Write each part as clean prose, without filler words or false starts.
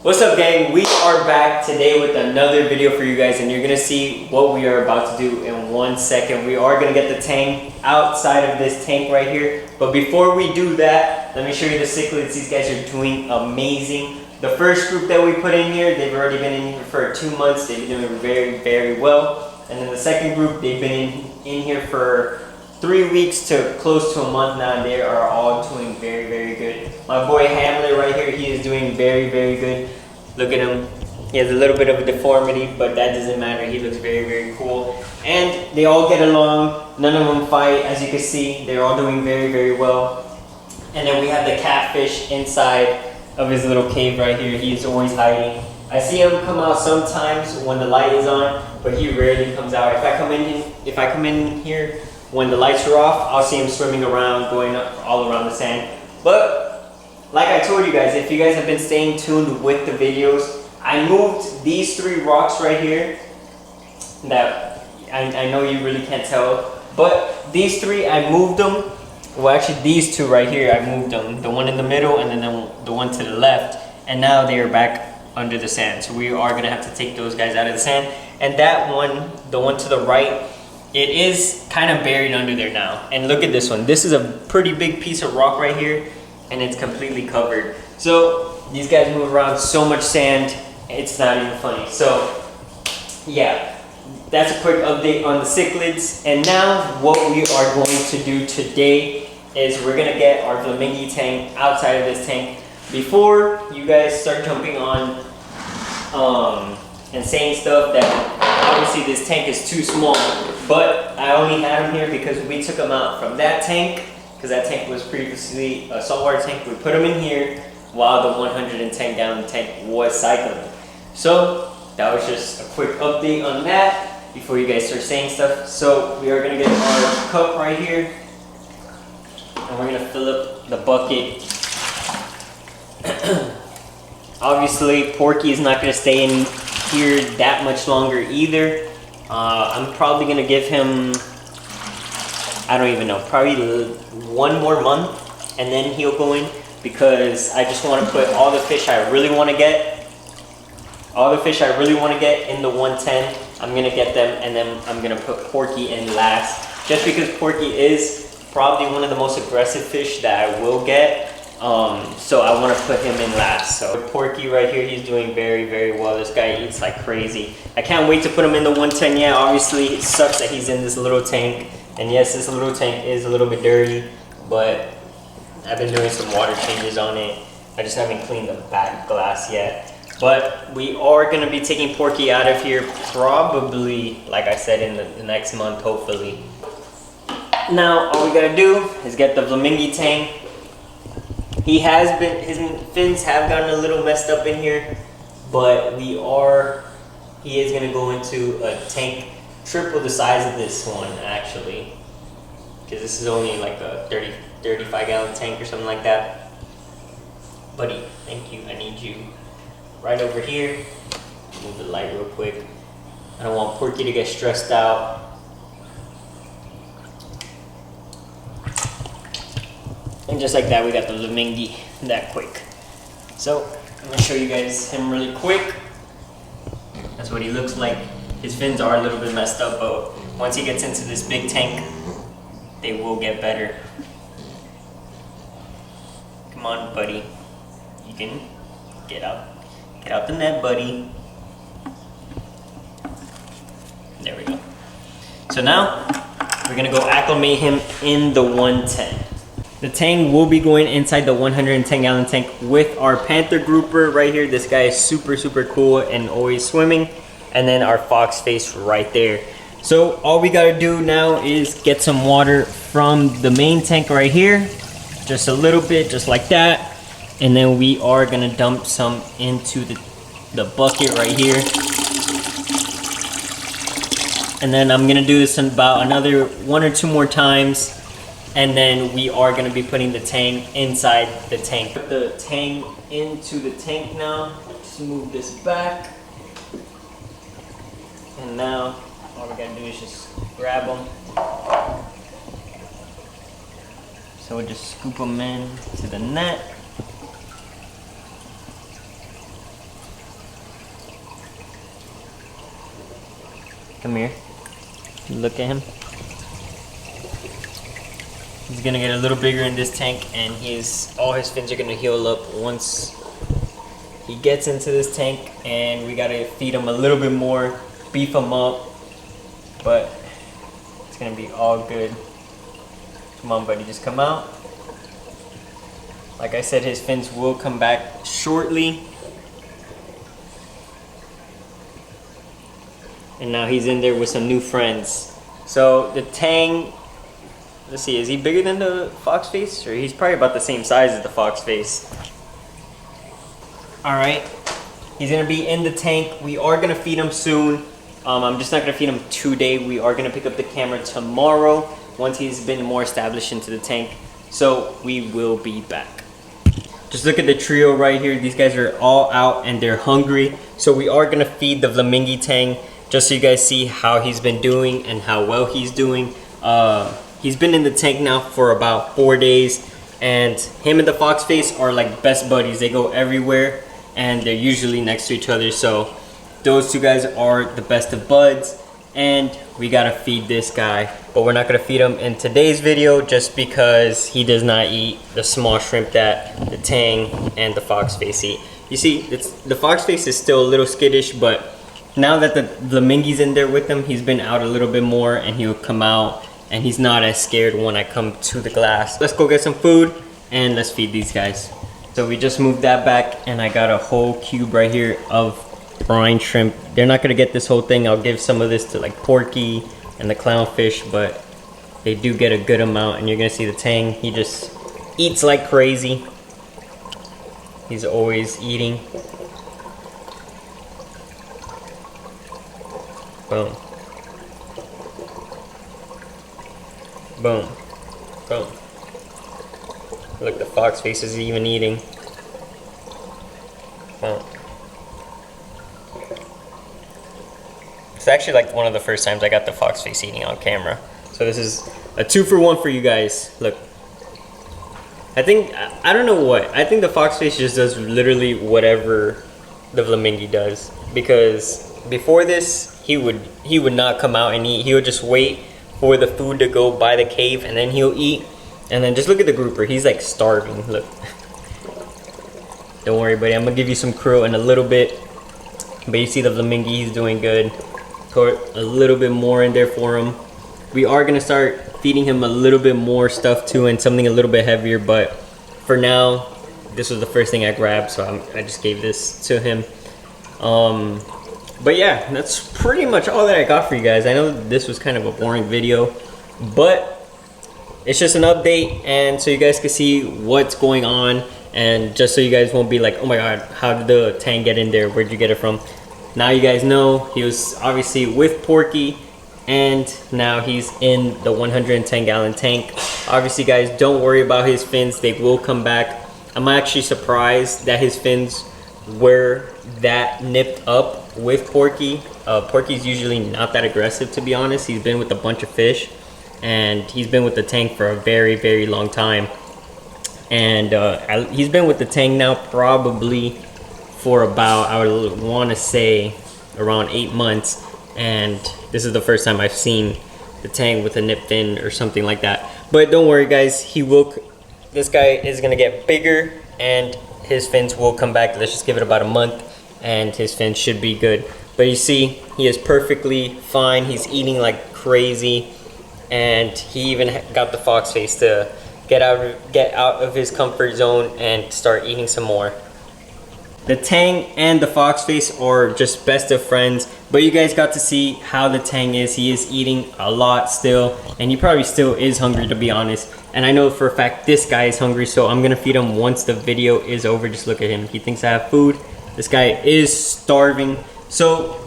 What's up, gang? We are back today with another video for you guys, and you're gonna see what we are about to do in 1 second. We are gonna get the tank outside of this tank right here, but before we do that, let me show you the cichlids. These guys are doing amazing. The first group that we put in here, they've already been in here for 2 months. They've been doing very well. And then the second group, they've been in here for 3 weeks to close to a month now, and they are all doing very good. My boy Hamlet right here, he is doing very good. Look at him. He has a little bit of a deformity, but that doesn't matter. He looks very cool. And they all get along. None of them fight, as you can see. They're all doing very well. And then we have the catfish inside of his little cave right here. He is always hiding. I see him come out sometimes when the light is on, but he rarely comes out. If I come in here when the lights are off, I'll see him swimming around, going all around the sand. But like I told you guys, if you guys have been staying tuned with the videos, I moved these 3 rocks right here that I know you really can't tell, but these 3, I moved them. Well, actually these 2 right here, I moved them. The one in the middle and then the one to the left, and now they are back under the sand. So we are gonna have to take those guys out of the sand. And that one, the one to the right, it is kind of buried under there now. And look at this one. This is a pretty big piece of rock right here, and it's completely covered. So these guys move around so much sand, it's not even funny. So yeah, that's a quick update on the cichlids. And now what we are going to do today is we're gonna get our Vlamingii Tang outside of this tank. Before you guys start jumping on and saying stuff that obviously this tank is too small, but I only had him here because we took him out from that tank, because that tank was previously a saltwater tank. We put him in here while the 110 gallon tank was cycling. So that was just a quick update on that before you guys start saying stuff. So we are gonna get our cup right here, and we're gonna fill up the bucket. Obviously, Porky is not gonna stay in here that much longer either. I'm probably gonna give him, I don't even know, probably 1 more month, and then he'll go in, because I just want to put all the fish I really want to get, in the 110. I'm gonna get them, and then I'm gonna put Porky in last, just because Porky is probably one of the most aggressive fish that I will get. So I want to put him in last. So Porky right here, he's doing very well. This guy eats like crazy. I can't wait to put him in the 110. Yeah, obviously it sucks that he's in this little tank, and yes, this little tank is a little bit dirty, but I've been doing some water changes on it. I just haven't cleaned the back glass yet. But we are going to be taking Porky out of here probably, like I said, in the next month, hopefully. Now all we gotta do is get the Vlamingii Tang. His fins have gotten a little messed up in here, but he is gonna go into a tank triple the size of this one, actually, because this is only like a 35 gallon tank or something like that. Buddy, thank you. I need you right over here. Move the light real quick. I don't want Porky to get stressed out. And just like that, we got the Vlamingi that quick. So I'm gonna show you guys him really quick. That's what he looks like. His fins are a little bit messed up, but once he gets into this big tank, they will get better. Come on, buddy. You can get out the net, buddy. There we go. So now we're gonna go acclimate him in the 110. The Tang will be going inside the 110 gallon tank with our panther grouper right here. This guy is super cool and always swimming. And then our fox face right there. So all we gotta do now is get some water from the main tank right here. Just a little bit, just like that. And then we are gonna dump some into the bucket right here. And then I'm gonna do this about another 1 or 2 more times. And then we are going to be putting the Tang inside the tank. Put the Tang into the tank now. Just move this back. And now all we got to do is just grab them. So we'll just scoop them in to the net. Come here. Look at him. He's gonna get a little bigger in this tank, and all his fins are gonna heal up once he gets into this tank. And we gotta feed him a little bit more, beef him up, but it's gonna be all good. Come on, buddy, just come out. Like I said, his fins will come back shortly. And now he's in there with some new friends. So the Tang, let's see, is he bigger than the fox face? Or he's probably about the same size as the fox face. All right, he's gonna be in the tank. We are gonna feed him soon. I'm just not gonna feed him today. We are gonna pick up the camera tomorrow once he's been more established into the tank. So we will be back. Just look at the trio right here. These guys are all out and they're hungry. So we are gonna feed the Vlamingii Tang just so you guys see how he's been doing and how well he's doing. He's been in the tank now for about 4 days, and him and the fox face are like best buddies. They go everywhere and they're usually next to each other. So those two guys are the best of buds, and we gotta feed this guy. But we're not gonna feed him in today's video just because he does not eat the small shrimp that the Tang and the fox face eat. You see, the fox face is still a little skittish, but now that the Vlamingi's in there with him, he's been out a little bit more, and he'll come out and he's not as scared when I come to the glass. Let's go get some food and let's feed these guys. So we just moved that back, and I got a whole cube right here of brine shrimp. They're not gonna get this whole thing. I'll give some of this to like Porky and the clownfish, but they do get a good amount. And you're gonna see the Tang, he just eats like crazy. He's always eating. Boom. Boom. Boom. Look, the fox face is even eating. Boom. It's actually like one of the first times I got the fox face eating on camera. So this is a 2-for-1 for you guys. Look. I don't know what. I think the fox face just does literally whatever the Vlamingi does. Because before this, he would not come out and eat. He would just wait for the food to go by the cave, and then he'll eat. And then just look at the grouper. He's like starving. Look. Don't worry, buddy. I'm gonna give you some krill in a little bit. But you see the Vlamingi, he's doing good. Put a little bit more in there for him. We are gonna start feeding him a little bit more stuff too, and something a little bit heavier. But for now, this was the first thing I grabbed, so I just gave this to him. But yeah, that's pretty much all that I got for you guys. I know this was kind of a boring video, but it's just an update, and so you guys can see what's going on, and just so you guys won't be like, oh my god, how did the Tang get in there? Where'd you get it from? Now you guys know he was obviously with Porky, and now he's in the 110-gallon tank. Obviously, guys, don't worry about his fins. They will come back. I'm actually surprised that his fins were that nipped up with Porky. Porky's usually not that aggressive, to be honest. He's been with a bunch of fish, and he's been with the tank for a very, very long time. And he's been with the tank now probably for about, I would want to say, around 8 months. And this is the first time I've seen the Tang with a nip fin or something like that. But don't worry, guys. This guy is gonna get bigger, and his fins will come back. Let's just give it about a month, and his fins should be good. But you see, he is perfectly fine. He's eating like crazy, and he even got the fox face to get out of his comfort zone and start eating some more. The Tang and the fox face are just best of friends, but you guys got to see how the Tang is. He is eating a lot still, and he probably still is hungry, to be honest. And I know for a fact this guy is hungry, so I'm gonna feed him once the video is over. Just look at him. He thinks I have food. This guy is starving. So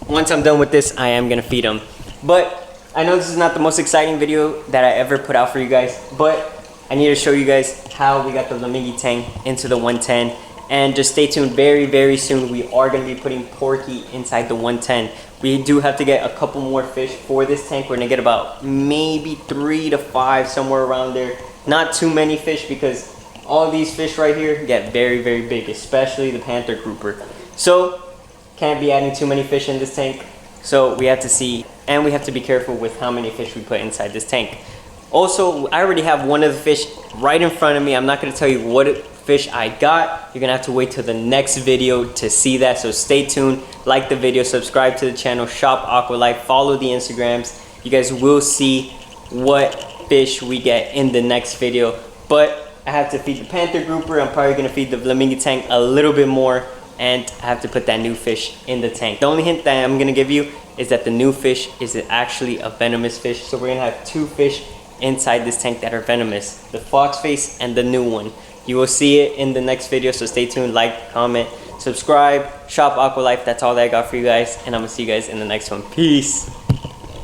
once I'm done with this, I am gonna feed him. But I know this is not the most exciting video that I ever put out for you guys, but I need to show you guys how we got the Vlamingii Tang into the 110. And just stay tuned. Very, very soon we are going to be putting Porky inside the 110. We do have to get a couple more fish for this tank. We're going to get about maybe 3 to 5, somewhere around there. Not too many fish, because all these fish right here get very, very big, especially the panther grouper. So can't be adding too many fish in this tank. So we have to see, and we have to be careful with how many fish we put inside this tank. Also, I already have one of the fish right in front of me. I'm not gonna tell you what fish I got. You're gonna have to wait till the next video to see that. So stay tuned, like the video, subscribe to the channel, shop Aqualife, follow the Instagrams. You guys will see what fish we get in the next video. But I have to feed the panther grouper. I'm probably gonna feed the Vlamingii Tang a little bit more, and I have to put that new fish in the tank. The only hint that I'm gonna give you is that the new fish is actually a venomous fish. So we're gonna have two fish inside this tank that are venomous, the fox face and the new one. You will see it in the next video, so stay tuned, like, comment, subscribe, shop Aqualife. That's all that I got for you guys, and I'm gonna see you guys in the next one. Peace.